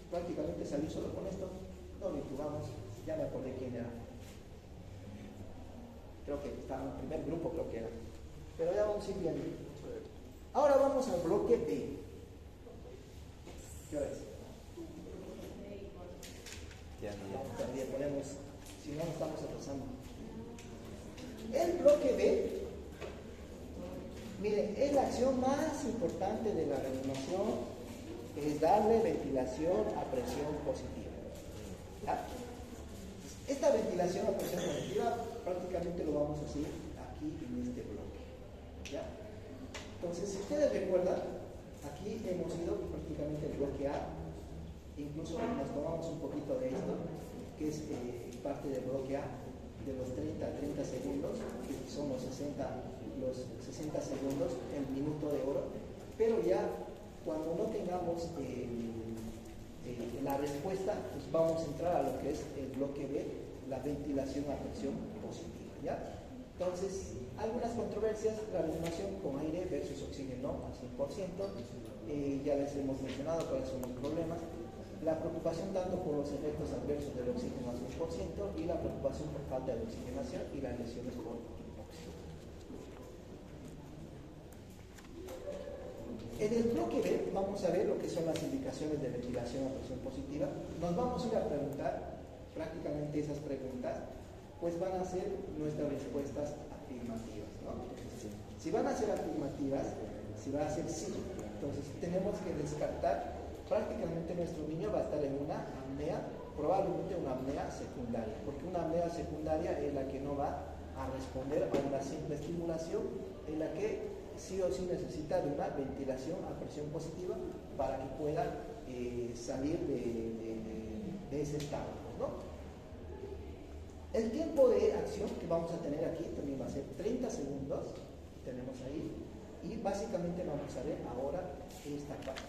prácticamente salió solo con esto. No lo intubamos, ya me acordé quién era. Creo que estaba en el primer grupo, creo que era. Pero ya vamos a ir viendo. Ahora vamos al bloque B. ¿Qué hora es? También ponemos, si no, estamos atrasando. El bloque B, miren, es la acción más importante de la reanimación, es darle ventilación a presión positiva. ¿Ya? Esta ventilación a presión positiva prácticamente lo vamos a hacer aquí en este bloque. ¿Ya? Entonces, si ustedes recuerdan, aquí hemos ido prácticamente el bloque A. Incluso nos tomamos un poquito de esto, que es parte del bloque A, de los 30 a 30 segundos, que son los 60 segundos, el minuto de oro. Pero ya cuando no tengamos la respuesta, pues vamos a entrar a lo que es el bloque B, la ventilación a presión positiva, ¿ya? Entonces, algunas controversias, la reanimación con aire versus oxígeno al 100%, ya les hemos mencionado cuáles son los problemas. La preocupación tanto por los efectos adversos del oxígeno al 100% y la preocupación por falta de oxigenación y las lesiones por hipoxia. En el bloque B vamos a ver lo que son las indicaciones de ventilación a presión positiva. Nos vamos a ir a preguntar, prácticamente esas preguntas, pues van a ser nuestras respuestas afirmativas, ¿no? Si van a ser afirmativas, si va a ser sí, entonces tenemos que descartar. Prácticamente nuestro niño va a estar en una apnea, probablemente una apnea secundaria, porque una apnea secundaria es la que no va a responder a una simple estimulación, en la que sí o sí necesita de una ventilación a presión positiva para que pueda salir de ese estado, ¿no? El tiempo de acción que vamos a tener aquí también va a ser 30 segundos, tenemos ahí, y básicamente vamos a ver ahora esta parte,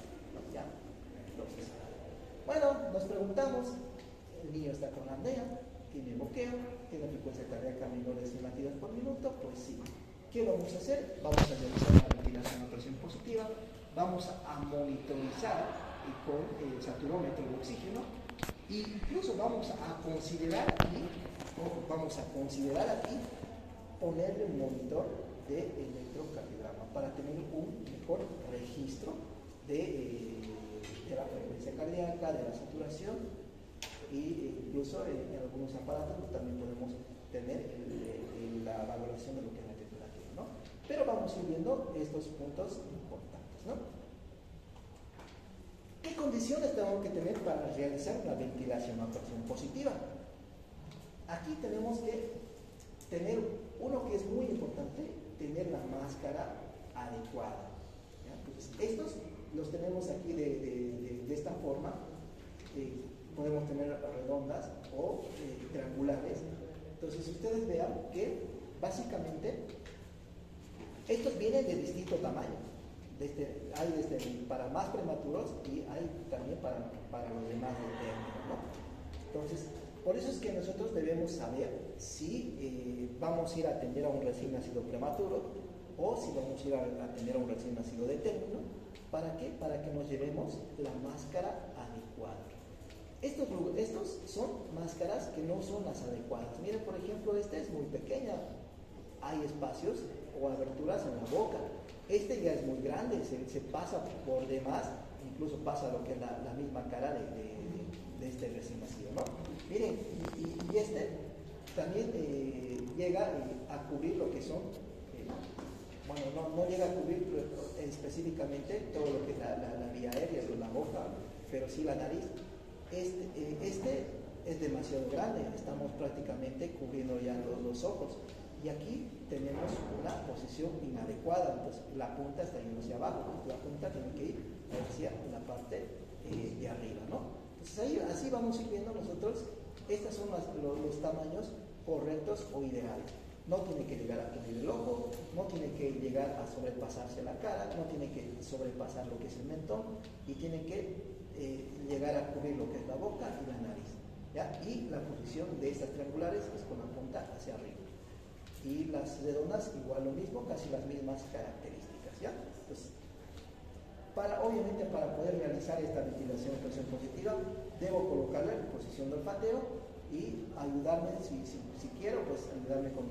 ¿ya? Entonces, bueno, nos preguntamos, el niño está con apnea, tiene moqueo, tiene frecuencia cardíaca menor de 100 latidos por minuto, pues sí. ¿Qué vamos a hacer? Vamos a realizar una ventilación a presión positiva, vamos a monitorizar con el saturómetro de oxígeno e incluso vamos a considerar aquí ponerle un monitor de electrocardiograma para tener un mejor registro de la frecuencia cardíaca, de la saturación, e incluso en algunos aparatos también podemos tener la valoración de lo que es la temperatura, ¿no? Pero vamos a ir viendo estos puntos importantes, ¿no? ¿Qué condiciones tengo que tener para realizar una ventilación a presión positiva? Aquí tenemos que tener uno que es muy importante, tener la máscara adecuada, ¿ya? Entonces, estos los tenemos aquí de esta forma, podemos tener redondas o triangulares. Entonces ustedes vean que básicamente estos vienen de distinto tamaño, hay desde para más prematuros y hay también para los demás del término, ¿no? Entonces Por eso es que nosotros debemos saber si vamos a ir a atender a un recién nacido prematuro o si vamos a ir a atender a un recién nacido de término. ¿Para qué? Para que nos llevemos la máscara adecuada. Estos son máscaras que no son las adecuadas. Miren, por ejemplo, esta es muy pequeña. Hay espacios o aberturas en la boca. Este ya es muy grande, se pasa por demás, incluso pasa lo que es la misma cara de este recién nacido, ¿no? Miren, y este también llega a cubrir lo que son, bueno, no llega a cubrir específicamente todo lo que es la vía aérea, la boca, pero sí la nariz. Este es demasiado grande, estamos prácticamente cubriendo ya los ojos. Y aquí tenemos una posición inadecuada, entonces la punta está yendo hacia abajo, la punta tiene que ir hacia la parte de arriba, ¿no? Entonces así vamos a ir viendo nosotros, estos son los tamaños correctos o ideales. No tiene que llegar a cubrir el ojo, no tiene que llegar a sobrepasarse la cara, no tiene que sobrepasar lo que es el mentón y tiene que llegar a cubrir lo que es la boca y la nariz, ¿ya? Y la posición de estas triangulares es con la punta hacia arriba. Y las redondas igual lo mismo, casi las mismas características, ¿ya? Entonces, obviamente para poder realizar esta ventilación de presión positiva, debo colocarla en posición de olfateo y ayudarme, si quiero, pues ayudarme con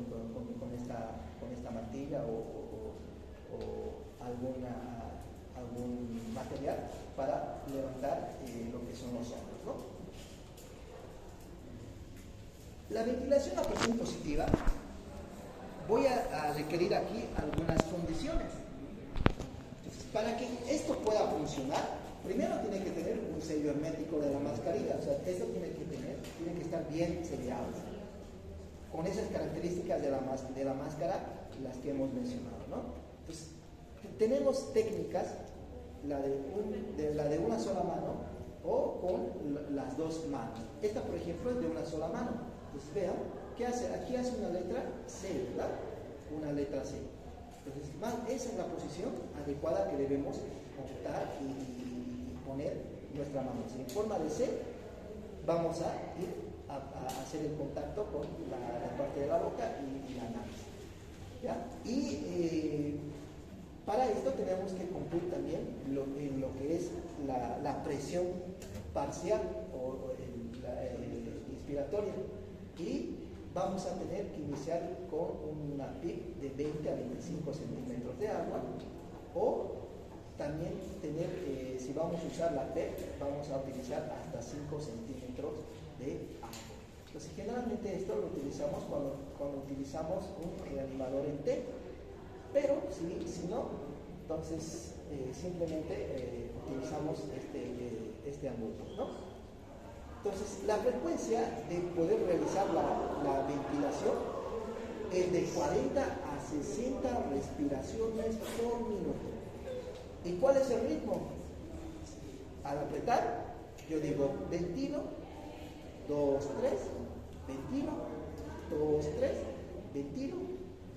esta martilla o algún material para levantar lo que son los hombros, ¿no? La ventilación a presión positiva, voy a requerir aquí algunas condiciones. Entonces, para que esto pueda funcionar, primero tiene que tener un sello hermético de la mascarilla, o sea, esto tiene que estar bien sellado, con esas características de la máscara, las que hemos mencionado, ¿no? Entonces, tenemos técnicas, la de una sola mano o con las dos manos. Esta, por ejemplo, es de una sola mano. Entonces, vean, ¿qué hace? Aquí hace una letra C, ¿verdad? Una letra C. Entonces, esa es la posición adecuada que debemos optar y poner nuestra mano. En forma de C, vamos a ir a hacer el contacto con la parte de la boca y la nariz, ¿ya? Y para esto tenemos que cumplir también lo que es la presión parcial o inspiratoria. Y vamos a tener que iniciar con una PIP de 20 a 25 centímetros de agua, o también tener, si vamos a usar la PEP, vamos a utilizar hasta 5 centímetros de agua. Entonces, generalmente esto lo utilizamos cuando utilizamos un reanimador en T, pero si no, entonces simplemente utilizamos este ángulo, ¿no? Entonces, la frecuencia de poder realizar la ventilación es de 40 a 60 respiraciones por minuto. ¿Y cuál es el ritmo? Al apretar, yo digo ventilo, 2, 3, ventilo, 2, 3, ventilo,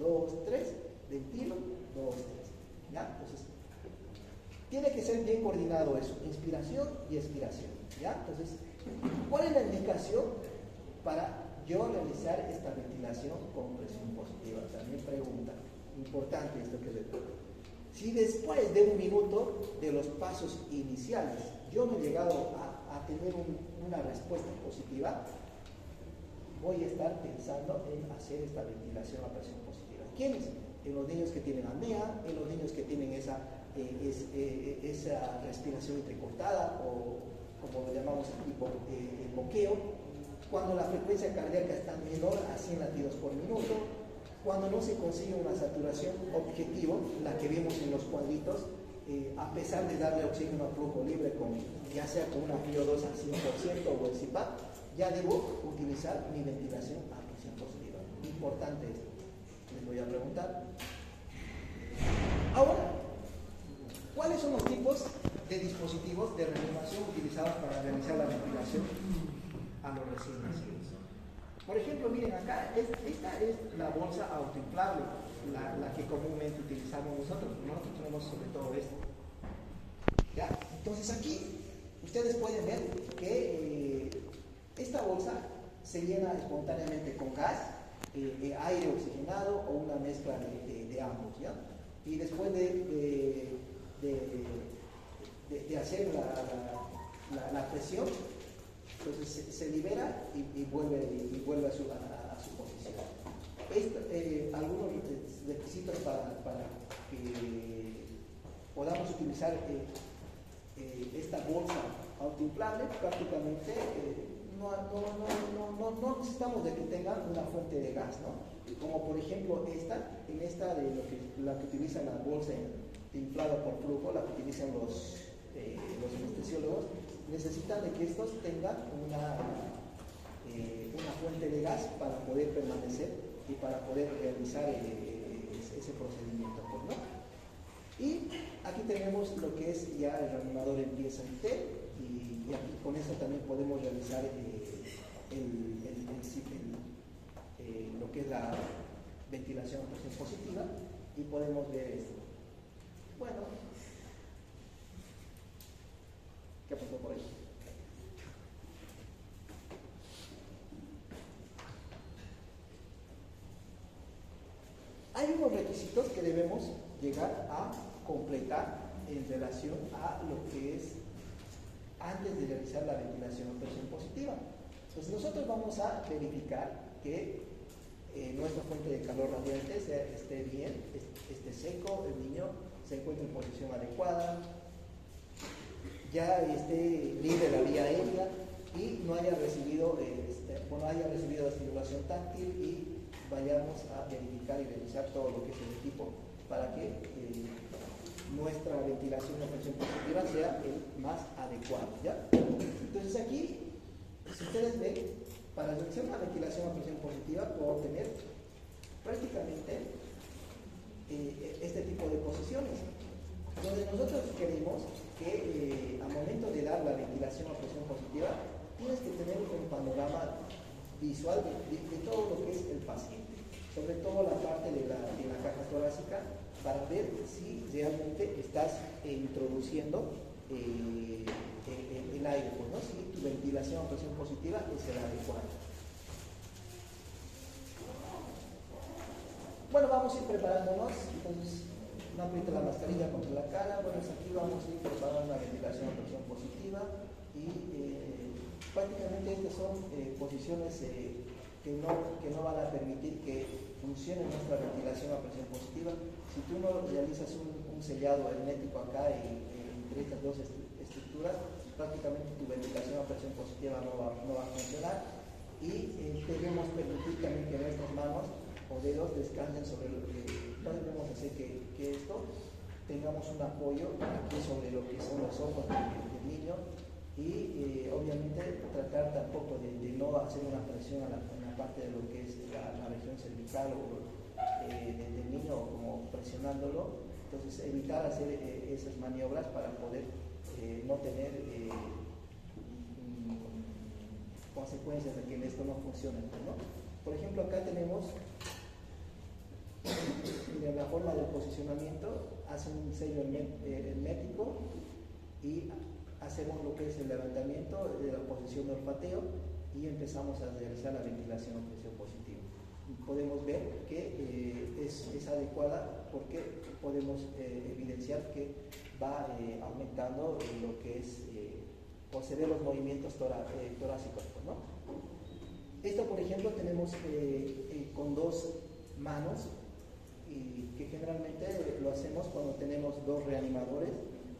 2, 3, ventilo, 2, 3. ¿Ya? Entonces, tiene que ser bien coordinado eso, inspiración y expiración. ¿Ya? Entonces, ¿cuál es la indicación para yo realizar esta ventilación con presión positiva? También pregunta, importante esto que le toca. Si después de un minuto de los pasos iniciales yo no he llegado a tener una respuesta positiva, voy a estar pensando en hacer esta ventilación a presión positiva. ¿Quiénes? En los niños que tienen apnea, en los niños que tienen esa respiración entrecortada o como lo llamamos aquí, el boqueo, cuando la frecuencia cardíaca está menor a 100 latidos por minuto, cuando no se consigue una saturación objetivo, la que vimos en los cuadritos, a pesar de darle oxígeno a flujo libre, ya sea con una FiO2 al 100% o el CPAP, ya debo utilizar mi ventilación a presión positiva. Importante esto. Les voy a preguntar. Ahora, ¿cuáles son los tipos de dispositivos de reanimación utilizados para realizar la ventilación a los recién nacidos? Por ejemplo, miren acá, esta es la bolsa autoinflable, la que comúnmente utilizamos nosotros. Nosotros tenemos sobre todo esto. ¿Ya? Entonces aquí ustedes pueden ver que esta bolsa se llena espontáneamente con gas, aire oxigenado o una mezcla de ambos, ¿ya? Y después de hacer la presión, entonces se libera y vuelve a su posición. Algunos requisitos para que podamos utilizar esta bolsa autoinflable, prácticamente no necesitamos de que tengan una fuente de gas, ¿no? Como por ejemplo en esta de la que utilizan la bolsa inflada por flujo, la que utilizan los anestesiólogos, necesitan de que estos tengan una fuente de gas para poder permanecer y para poder realizar ese procedimiento, ¿no? Y aquí tenemos lo que es ya el reanimador en pieza en T, y aquí con eso también podemos realizar lo que es la ventilación a presión positiva, y podemos ver esto. Bueno, ¿qué pasó por ahí? Hay unos requisitos que debemos llegar a completar en relación a lo que es antes de realizar la ventilación a presión positiva. Entonces nosotros vamos a verificar que nuestra fuente de calor radiante esté bien, esté seco, el niño se encuentre en posición adecuada, ya esté libre la vía aérea y no haya recibido estimulación táctil, y vayamos a verificar y revisar todo lo que es el equipo para que nuestra ventilación a presión positiva sea el más adecuado, ¿ya? Entonces aquí, si ustedes ven, para realizar una ventilación a presión positiva puedo obtener prácticamente este tipo de posiciones, donde nosotros queremos que al momento de dar la ventilación a presión positiva tienes que tener un panorama visual de todo lo que es el paciente, sobre todo la parte de la caja torácica, para ver si realmente estás introduciendo el aire, pues, ¿no? Si tu ventilación a presión positiva es la adecuada. Bueno, vamos a ir preparándonos. Entonces, no apriete la mascarilla contra la cara. Bueno, aquí vamos a ir preparando la ventilación a presión positiva, y prácticamente estas son posiciones que no van a permitir que funcione nuestra ventilación a presión positiva. Si tú no realizas un sellado hermético acá entre estas dos estructuras, prácticamente tu ventilación a presión positiva no va a funcionar, y debemos permitir también que nuestras manos o dedos descansen sobre no debemos hacer que esto tengamos un apoyo aquí sobre lo que son los ojos del niño, y obviamente tratar tampoco de no hacer una presión en la parte de lo que es la región cervical o del niño, como presionándolo. Entonces evitar hacer esas maniobras para poder no tener consecuencias de que esto no funcione, ¿no? Por ejemplo, acá tenemos la forma del posicionamiento, hacen un sello hermético y hacemos lo que es el levantamiento de la posición de olfateo, y empezamos a realizar la ventilación a presión positiva. Podemos ver que es adecuada, porque podemos evidenciar que va aumentando lo que es, o se ve los movimientos torácicos, ¿no? Esto, por ejemplo, tenemos con dos manos, y que generalmente lo hacemos cuando tenemos dos reanimadores,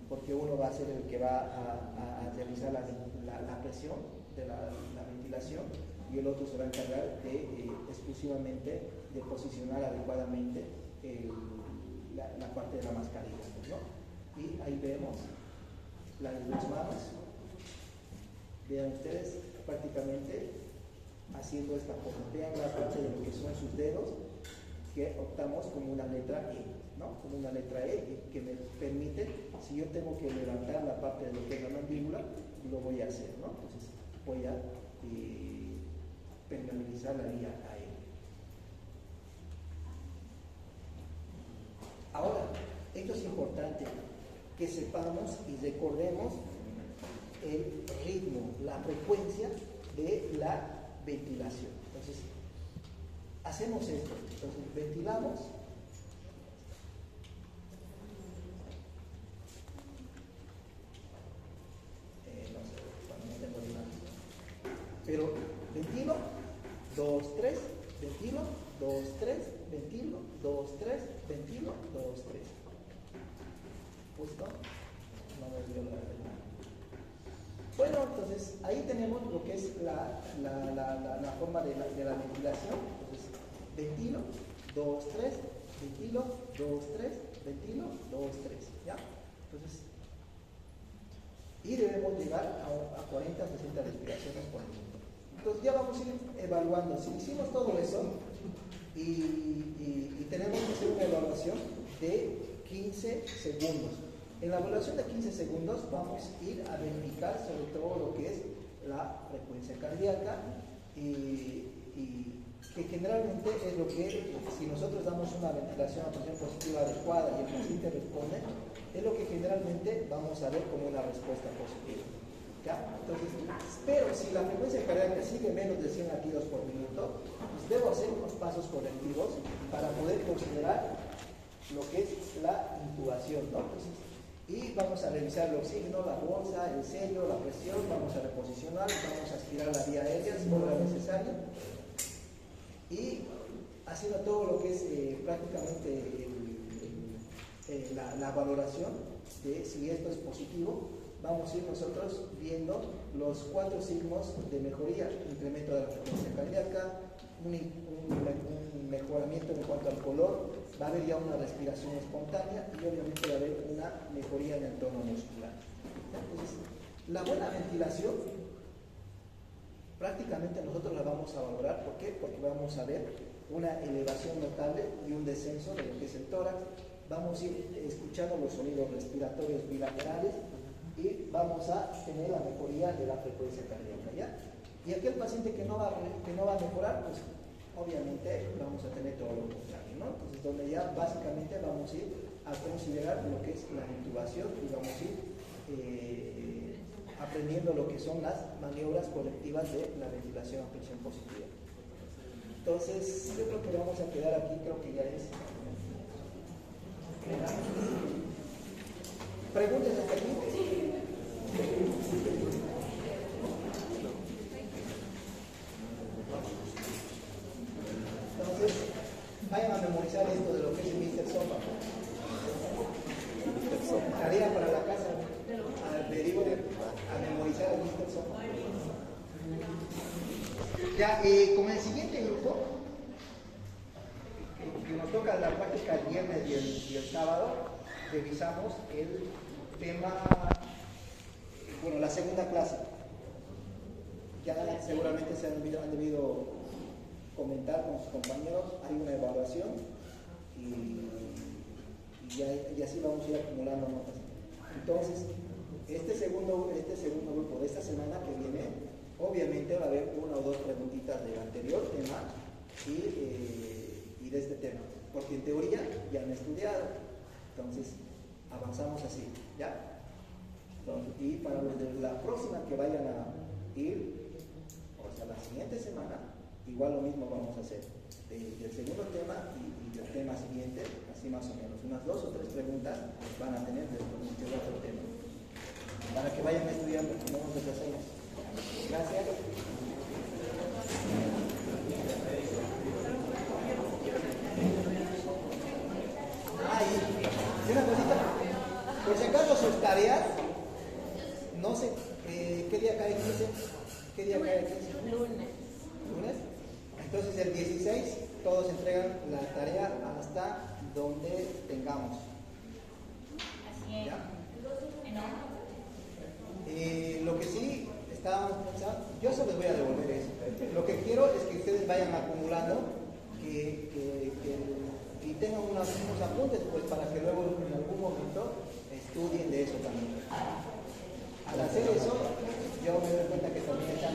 porque uno va a ser el que va a realizar la presión de la ventilación, y el otro se va a encargar exclusivamente de posicionar adecuadamente la parte de la mascarilla, ¿no? Y ahí vemos las dos manos, vean ustedes, prácticamente haciendo esta cosa. Vean la parte de lo que son sus dedos, que optamos como una letra E, ¿no? Como una letra E que me permite, si yo tengo que levantar la parte de lo que es la mandíbula, lo voy a hacer, ¿no? Entonces voy a permeabilizar la vía aérea. Ahora, esto es importante que sepamos y recordemos el ritmo, la frecuencia de la ventilación. Entonces, hacemos esto. Entonces, ventilamos. No sé, no tengo ni nada. Pero ventilo, 2, 3, ventilo, 2, 3, ventilo, 2, 3, ventilo, 2, 3. Justo, no me dio la. Bueno, entonces ahí tenemos lo que es la forma de la ventilación. Entonces, ventilo, 2, 3, ventilo, 2, 3, ventilo, 2, 3. ¿Ya? Entonces, y debemos llegar a 40 60 respiraciones por minuto. Entonces ya vamos a ir evaluando. Si hicimos todo eso y tenemos que hacer una evaluación de 15 segundos. En la evaluación de 15 segundos vamos a ir a verificar sobre todo lo que es la frecuencia cardíaca y que generalmente es lo que, si nosotros damos una ventilación a presión positiva adecuada y el paciente responde, es lo que generalmente vamos a ver como una respuesta positiva. ¿Ya? Entonces, pero si la frecuencia cardíaca sigue menos de 100 latidos por minuto, pues debo hacer unos pasos correctivos para poder considerar lo que es la intubación, ¿no? Entonces, y vamos a revisar el oxígeno, la bolsa, el sello, la presión, vamos a reposicionar, vamos a aspirar la vía aérea si fuera necesario, y haciendo todo lo que es prácticamente la valoración de si esto es positivo. Vamos a ir nosotros viendo los 4 signos de mejoría: incremento de la frecuencia cardíaca, un mejoramiento en cuanto al color, va a haber ya una respiración espontánea y obviamente va a haber una mejoría en el tono muscular. Entonces, la buena ventilación prácticamente nosotros la vamos a valorar. ¿Por qué? Porque vamos a ver una elevación notable y un descenso de lo que es el tórax. Vamos a ir escuchando los sonidos respiratorios bilaterales y vamos a tener la mejoría de la frecuencia cardíaca, ¿ya? Y aquel paciente que no va a mejorar, pues obviamente vamos a tener todo lo contrario, ¿no? Entonces, donde ya básicamente vamos a ir a considerar lo que es la intubación y vamos a ir aprendiendo lo que son las maniobras colectivas de la ventilación a presión positiva. Entonces, yo creo que vamos a quedar aquí, creo que ya es. ¿Preguntas hasta aquí? Entonces, vayan a memorizar esto de lo que es el Mr. Sopa. Tarea para la casa. Digo, a memorizar el Mr. Sopa. Ya, con el siguiente grupo, que nos toca la práctica el viernes y el sábado, revisamos el tema, bueno, la segunda clase. Ya seguramente se han debido comentar con sus compañeros, hay una evaluación y así vamos a ir acumulando notas. Entonces, este segundo grupo de esta semana que viene, obviamente va a haber 1 o 2 preguntitas del anterior tema y de este tema, porque en teoría ya han estudiado. Entonces, avanzamos así, ¿ya? Entonces, y para los de la próxima que vayan a ir, o sea, la siguiente semana, igual lo mismo vamos a hacer. Del segundo tema y del tema siguiente, así más o menos. Unas 2 o 3 preguntas van a tener del otro tema. Para que vayan estudiando, no nos desplacemos. Gracias. Y una cosita, por si acaso sus tareas, no sé, ¿qué día cae 15? ¿Qué día cae 15? ¿Lunes? Entonces el 16 todos entregan la tarea hasta donde tengamos. Así es. ¿Ya? Lo que sí estábamos pensando, yo se les voy a devolver eso. Lo que quiero es que ustedes vayan acumulando y tengan unos apuntes, pues, para que luego en algún momento estudien de eso también. Al hacer eso, yo me doy cuenta que también está